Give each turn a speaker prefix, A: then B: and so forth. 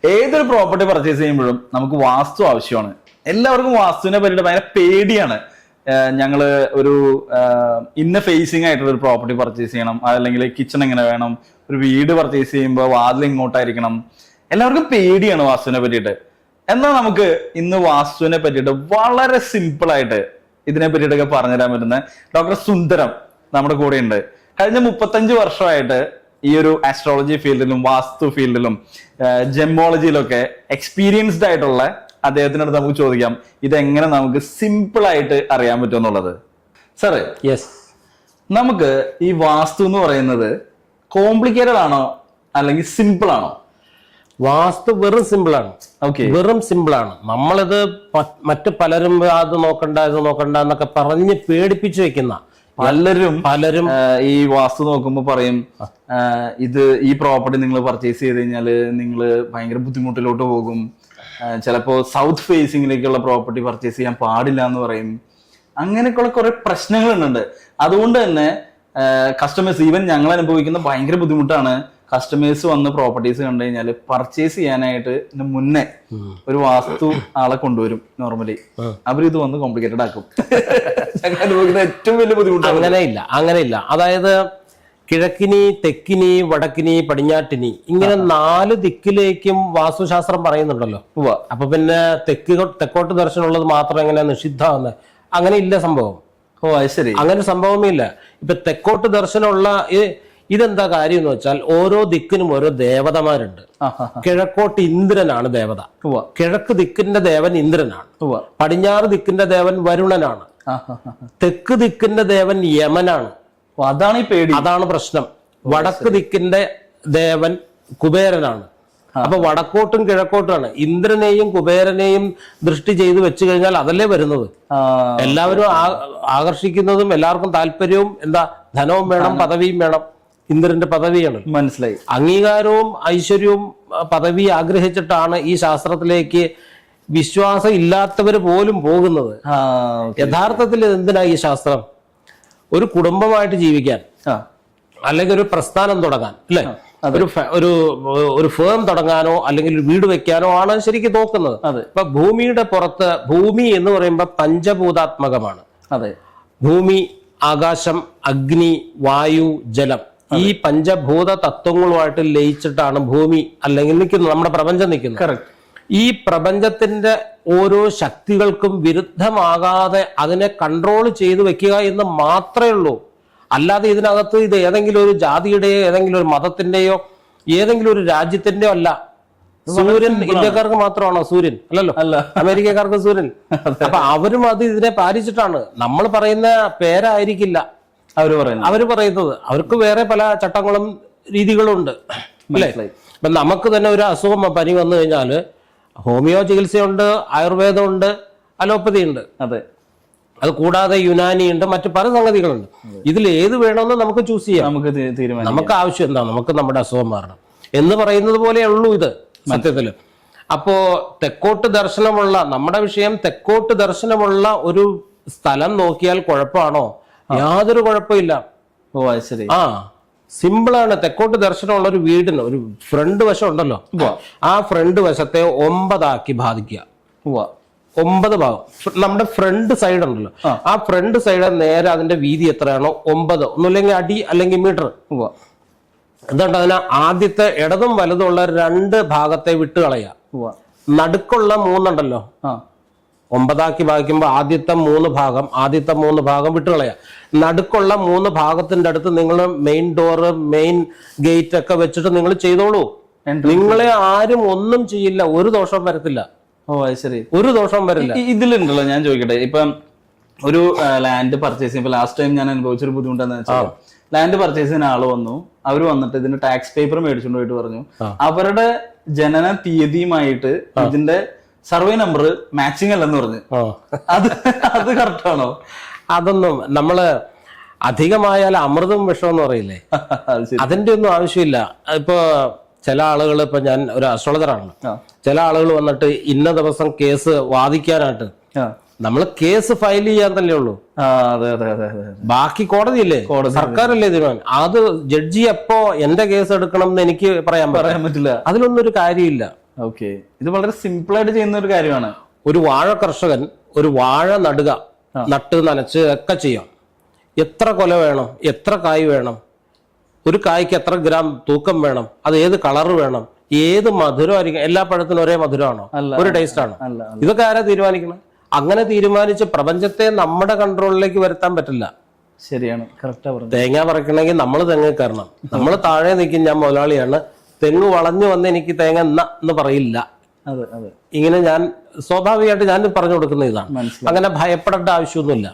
A: ഏതൊരു property purchase ചെയ്യുമ്പോഴും നമുക്ക് വാസ്തു ആവശ്യമാണ്. എല്ലാവർക്കും വാസ്തുവിനെ പറ്റിയിട്ട് ഭയങ്കര പേടിയാണ്. ഞങ്ങള് ഒരു ഇന്ന ഫേസിങ് ആയിട്ടുള്ള ഒരു പ്രോപ്പർട്ടി പർച്ചേസ് ചെയ്യണം, അല്ലെങ്കിൽ കിച്ചൺ എങ്ങനെ വേണം, ഒരു വീട് പർച്ചേസ് ചെയ്യുമ്പോൾ വാതിൽ ഇങ്ങോട്ടായിരിക്കണം. എല്ലാവർക്കും പേടിയാണ് വാസ്തുവിനെ പറ്റിയിട്ട്. എന്നാൽ നമുക്ക് ഇന്ന് വാസ്തുവിനെ പറ്റിയിട്ട് വളരെ സിമ്പിൾ ആയിട്ട് ഇതിനെ പറ്റിയിട്ടൊക്കെ പറഞ്ഞുതരാൻ പറ്റുന്ന ഡോക്ടർ സുന്ദരം നമ്മുടെ കൂടെ ഉണ്ട്. കഴിഞ്ഞ 35 വർഷമായിട്ട് ഈ ഒരു ആസ്ട്രോളജി ഫീൽഡിലും വാസ്തു ഫീൽഡിലും ജെമോളജിയിലൊക്കെ എക്സ്പീരിയൻസ്ഡ് ആയിട്ടുള്ള അദ്ദേഹത്തിനടുത്ത് നമുക്ക് ചോദിക്കാം ഇതെങ്ങനെ നമുക്ക് സിമ്പിൾ ആയിട്ട് അറിയാൻ പറ്റും എന്നുള്ളത്. സാറേ,
B: യെസ്,
A: നമുക്ക് ഈ വാസ്തു എന്ന് പറയുന്നത് കോംപ്ലിക്കേറ്റഡ് ആണോ അല്ലെങ്കിൽ സിമ്പിൾ ആണോ?
B: വാസ്തു വെറും സിമ്പിളാണ്.
A: ഓക്കെ,
B: വെറും സിമ്പിളാണ്. നമ്മളിത് മറ്റു പലരും അത് നോക്കണ്ട ഇത് നോക്കണ്ട എന്നൊക്കെ പറഞ്ഞ് പേടിപ്പിച്ചു വെക്കുന്ന പലരും
A: ഈ വാസ്തു നോക്കുമ്പോ പറയും ഈ പ്രോപ്പർട്ടി നിങ്ങൾ പർച്ചേസ് ചെയ്ത് കഴിഞ്ഞാല് നിങ്ങൾ ഭയങ്കര ബുദ്ധിമുട്ടിലോട്ട് പോകും, ചിലപ്പോ സൗത്ത് ഫേസിങ്ങിലേക്കുള്ള പ്രോപ്പർട്ടി പർച്ചേസ് ചെയ്യാൻ പാടില്ല എന്ന് പറയും. അങ്ങനെയൊക്കെയുള്ള കുറെ പ്രശ്നങ്ങളുണ്ട്. അതുകൊണ്ട് തന്നെ കസ്റ്റമേഴ്സ്, ഈവൻ ഞങ്ങൾ അനുഭവിക്കുന്ന ഭയങ്കര ബുദ്ധിമുട്ടാണ്. കസ്റ്റമേഴ്സ് വന്ന് പ്രോപ്പർട്ടീസ് കണ്ടു കഴിഞ്ഞാൽ പർച്ചേസ് ചെയ്യാനായിട്ട് മുന്നേ ഒരു വാസ്തു ആളെ കൊണ്ടുവരും. നോർമലി അവരിത് വന്ന് കോംപ്ലിക്കേറ്റഡ് ആക്കും. ഏറ്റവും വലിയ ബുദ്ധിമുട്ട്
B: അങ്ങനെയില്ല. അതായത് കിഴക്കിനി, തെക്കിനി, വടക്കിനി, പടിഞ്ഞാറ്റിനി, ഇങ്ങനെ 4 ദിക്കിലേക്കും വാസ്തുശാസ്ത്രം പറയുന്നുണ്ടല്ലോ. അപ്പൊ പിന്നെ തെക്കോട്ട് ദർശനമുള്ളത് മാത്രം എങ്ങനെ നിഷിദ്ധമാകുന്നത്? അങ്ങനെ ഇല്ല സംഭവം.
A: ശരി,
B: അങ്ങനെ സംഭവമേ ഇല്ല. ഇപ്പൊ തെക്കോട്ട് ദർശനമുള്ള ഇതെന്താ കാര്യം എന്ന് വെച്ചാൽ ഓരോ ദിക്കിനും ഓരോ ദേവതമാരുണ്ട്. കിഴക്കോട്ട് ഇന്ദ്രനാണ് ദേവത. കിഴക്ക് ദിക്കിന്റെ ദേവൻ ഇന്ദ്രനാണ്. പടിഞ്ഞാറ് ദിക്കിന്റെ ദേവൻ വരുണനാണ്. തെക്ക് ദിക്കിന്റെ ദേവൻ യമനാണ്.
A: അതാണ് ഈ പേടി,
B: അതാണ് പ്രശ്നം. വടക്ക് ദിക്കിന്റെ ദേവൻ കുബേരനാണ്. അപ്പൊ വടക്കോട്ടും കിഴക്കോട്ടുമാണ്. ഇന്ദ്രനെയും കുബേരനെയും ദൃഷ്ടി ചെയ്ത് വെച്ചു കഴിഞ്ഞാൽ അതല്ലേ വരുന്നത്. എല്ലാവരും ആകർഷിക്കുന്നതും എല്ലാവർക്കും താല്പര്യവും എന്താ? ധനവും വേണം, പദവിയും വേണം. ഇന്ദ്രന്റെ പദവിയാണ്.
A: മനസ്സിലായി.
B: അംഗീകാരവും ഐശ്വര്യവും പദവി ആഗ്രഹിച്ചിട്ടാണ് ഈ ശാസ്ത്രത്തിലേക്ക് വിശ്വാസം ഇല്ലാത്തവര് പോലും പോകുന്നത്. യഥാർത്ഥത്തിൽ എന്തിനാ ഈ ശാസ്ത്രം? ഒരു കുടുംബമായിട്ട് ജീവിക്കാൻ, അല്ലെങ്കിൽ ഒരു പ്രസ്ഥാനം തുടങ്ങാൻ, അല്ലെ? ഒരു ഫേം തുടങ്ങാനോ അല്ലെങ്കിൽ ഒരു വീട് വെക്കാനോ ആണ് ശരിക്കും നോക്കുന്നത്. ഇപ്പൊ ഭൂമിയുടെ പുറത്ത്, ഭൂമി എന്ന് പറയുമ്പോൾ പഞ്ചഭൂതാത്മകമാണ്.
A: അതെ,
B: ഭൂമി, ആകാശം, അഗ്നി, വായു, ജലം, ഈ പഞ്ചഭൂത തത്വങ്ങളുമായിട്ട് ലയിച്ചിട്ടാണ് ഭൂമി അല്ലെങ്കിൽ നിൽക്കുന്നത്, നമ്മുടെ പ്രപഞ്ചം നിൽക്കുന്നത്. ഈ പ്രപഞ്ചത്തിന്റെ ഓരോ ശക്തികൾക്കും വിരുദ്ധമാകാതെ അതിനെ കൺട്രോൾ ചെയ്തു വെക്കുക എന്ന് മാത്രമേ ഉള്ളൂ. അല്ലാതെ ഇതിനകത്ത് ഇത് ഏതെങ്കിലും ഒരു ജാതിയുടെയോ ഏതെങ്കിലും ഒരു മതത്തിന്റെയോ ഏതെങ്കിലും ഒരു രാജ്യത്തിന്റെയോ അല്ല. സൂര്യൻ ഇന്ത്യക്കാർക്ക് മാത്രമാണോ സൂര്യൻ? അല്ലല്ലോ, അമേരിക്കക്കാർക്ക് സൂര്യൻ. അപ്പൊ അവരും അത് ഇതിനെ പാലിച്ചിട്ടാണ്. നമ്മൾ പറയുന്ന പേരായിരിക്കില്ല അവര് പറയുന്നത്. അവർക്ക് വേറെ പല ചട്ടങ്ങളും രീതികളും ഉണ്ട്, അല്ലേ? ഇപ്പൊ നമുക്ക് തന്നെ ഒരു അസുഖം, പനി വന്നു കഴിഞ്ഞാല് ഹോമിയോ ചികിത്സയുണ്ട്, ആയുർവേദമുണ്ട്, അലോപ്പതി ഉണ്ട്.
A: അതെ,
B: അത് കൂടാതെ യുനാനി ഉണ്ട്, മറ്റു പല സംഗതികളുണ്ട്. ഇതിൽ ഏത് വേണമെന്ന് നമുക്ക് ചൂസ് ചെയ്യാം. നമുക്ക് ആവശ്യം എന്താ? നമുക്ക് നമ്മുടെ അസുഖം മാറണം എന്ന് പറയുന്നത് പോലെയുള്ളൂ ഇത് സത്യത്തില്. അപ്പോ തെക്കോട്ട് ദർശനമുള്ള, നമ്മുടെ വിഷയം തെക്കോട്ട് ദർശനമുള്ള ഒരു സ്ഥലം നോക്കിയാൽ കുഴപ്പമാണോ? യാതൊരു കുഴപ്പമില്ല.
A: ശരി.
B: സിമ്പിളാണ്. തെക്കോട്ട് ദർശനമുള്ള ഒരു വീടിന് ഒരു ഫ്രണ്ട് വശം ഉണ്ടല്ലോ, ആ ഫ്രണ്ട് വശത്തെ 9 ആക്കി ബാധിക്കുക. 9 ഭാഗം നമ്മുടെ ഫ്രണ്ട് സൈഡ് ഉണ്ടല്ലോ, ആ ഫ്രണ്ട് സൈഡ് നേരെ അതിന്റെ വീതി എത്രയാണോ 9, ഒന്നുമില്ലെങ്കിൽ അടി അല്ലെങ്കിൽ മീറ്റർ. എന്തുകൊണ്ട് അതിന് ആദ്യത്തെ ഇടതും വലതും ഉള്ള 2 ഭാഗത്തെ വിട്ട് കളയുക. നടുക്കുള്ള 3 ഉണ്ടല്ലോ, 9 ആക്കി ഭാഗിക്കുമ്പോൾ ആദ്യത്തെ 3 ഭാഗം വിട്ടുകളയാ. നടുക്കുള്ള 3 ഭാഗത്തിന്റെ അടുത്ത് നിങ്ങൾ മെയിൻ ഡോറ്, മെയിൻ ഗേറ്റ് ഒക്കെ വെച്ചിട്ട് നിങ്ങൾ ചെയ്തോളൂ. നിങ്ങളെ ആരും ഒന്നും ചെയ്യില്ല, ഒരു ദോഷവും വരത്തില്ല.
A: ശരി,
B: ഒരു ദോഷവും വരില്ല.
A: ഇതിലുണ്ടല്ലോ, ഞാൻ ചോദിക്കട്ടെ, ഇപ്പം ഒരു ലാൻഡ് പർച്ചേസ് ചെയ്യുമ്പോൾ ലാസ്റ്റ് ടൈം ഞാൻ അനുഭവിച്ചൊരു ബുദ്ധിമുട്ടെന്ന് വെച്ചാൽ, ലാൻഡ് പർച്ചേസ് ചെയ്യുന്ന ആള് വന്നു, അവർ വന്നിട്ട് ഇതിന്റെ ടാക്സ് പേപ്പർ മേടിച്ചുകൊണ്ട് പോയിട്ട് പറഞ്ഞു അവരുടെ ജനന തീയതിയുമായിട്ട് ഇതിന്റെ സർവേ നമ്പർ മാച്ചിങ് അല്ലെന്ന് പറഞ്ഞു. അത് കറക്റ്റ് ആണോ?
B: അതൊന്നും നമ്മള് അധികമായാൽ അമൃതം വിഷം എന്ന് പറയില്ലേ, അതിന്റെ ഒന്നും ആവശ്യമില്ല. ഇപ്പൊ ചില ആളുകൾ, ഇപ്പൊ ഞാൻ ഒരു അസ്ട്രോളജറാണല്ലോ, ചില ആളുകൾ വന്നിട്ട് ഇന്ന ദിവസം കേസ് വാദിക്കാനായിട്ട് നമ്മൾ കേസ് ഫയൽ ചെയ്യാന്നല്ലേ ഉള്ളൂ. ബാക്കി കോടതിയില്ലേ, സർക്കാരല്ലേ തീരുമാനം. അത് ജഡ്ജി എപ്പോ എന്റെ കേസ് എടുക്കണം എന്ന് എനിക്ക് പറയാൻ പറ്റില്ല. അതിലൊന്നും ഒരു കാര്യമില്ല.
A: ഓക്കെ, ഇത് വളരെ സിമ്പിൾ ആയിട്ട് ചെയ്യുന്ന ഒരു കാര്യമാണ്.
B: ഒരു വാഴ കർഷകൻ ഒരു വാഴ നടുക, നട്ട് നനച്ച് ഒക്കെ ചെയ്യാം. എത്ര കൊല വേണം, എത്ര കായ് വേണം, ഒരു കായ്ക്ക് എത്ര ഗ്രാം തൂക്കം വേണം, അത് ഏത് കളർ വേണം, ഏത് മധുരമായിരിക്കും, എല്ലാ പഴത്തിനും ഒരേ മധുരമാണോ, ഒരു ടേസ്റ്റ് ആണോ, ഇതൊക്കെ ആരാ തീരുമാനിക്കണം? അങ്ങനെ തീരുമാനിച്ച് പ്രപഞ്ചത്തെ നമ്മുടെ കൺട്രോളിലേക്ക് വരുത്താൻ പറ്റില്ല.
A: ശരിയാണ്, കറക്റ്റാ പറഞ്ഞു.
B: തേങ്ങ പറിക്കണമെങ്കിൽ നമ്മൾ തെങ്ങ് കയറണം. നമ്മൾ താഴെ നിൽക്കും, ഞാൻ മുതലാളിയാണ്, തെങ്ങ് വളഞ്ഞു വന്ന് എനിക്ക് തേങ്ങ എന്ന് പറയില്ല.
A: അതെ അതെ,
B: ഇങ്ങനെ ഞാൻ സ്വാഭാവികമായിട്ട് ഞാൻ പറഞ്ഞു കൊടുക്കുന്ന ഇതാണ്. അങ്ങനെ ഭയപ്പെടേണ്ട ആവശ്യമൊന്നുമില്ല.